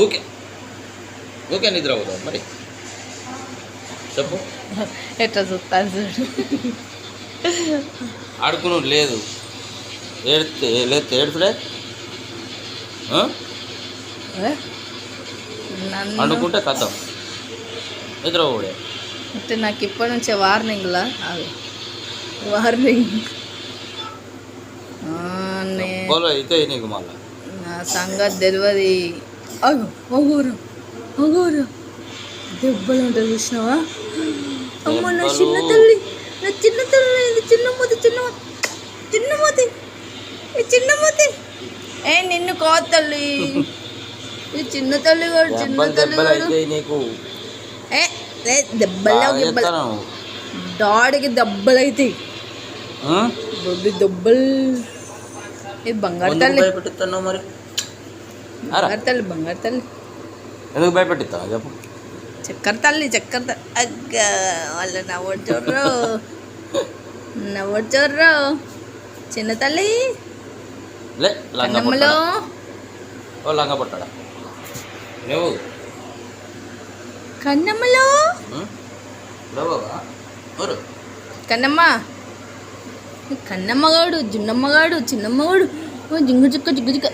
ఊకే ఊకే నిద్ర అవుతావు మరి చెప్పు. ఎట్లా చూస్తాను చూడు. ఆడుకును లేదు ఏడితే లేస్తే ఏడుపులే నన్ను అనుకుంటే కథం నిద్ర పోడే. అంటే నాకు ఇప్పటి నుంచే వార్నింగ్లా అది వార్నింగ్. బోలో అయితే నీకు మళ్ళా నా సంగతి తెలియదు. అగో అగోరా అగోరా దెబ్బలు ఉంటుంది చూసినావా? అమ్మ నా చిన్న తల్లి, నా చిన్న తల్లి, ఇది చిన్నమూతి చిన్నమూతి చిన్నమూతి చిన్నమూతి. నిన్ను కాదు తల్లి, ఈ చిన్న తల్లి గారు చిన్న తల్లి గారు. నీకు దెబ్బలు డాడికి దెబ్బలు అవుతాయి. బొబ్బి దెబ్బలు. ఇది బంగారు తల్లి, భయపెట్టిస్తున్నావు మరి. బంగారు తల్లి, బంగారు తల్లి. ఎందుకు భయపెట్టిస్తావు చెప్పు. చక్కెర తల్లి, చక్కెర తల్లి. అగ్గ వాళ్ళు నవ్వడు చూడరు, నవ్వడు చూడరు. చిన్న తల్లి లే కన్నమ్మలో ఓ లంగా పట్టాడా నువ్వు కన్నమ్మలో కన్నమ్మ. కన్నమ్మగాడు, జున్నమ్మగాడు, చిన్నమ్మగాడు, జింగు జిక్క జిగ్గు జిక్క.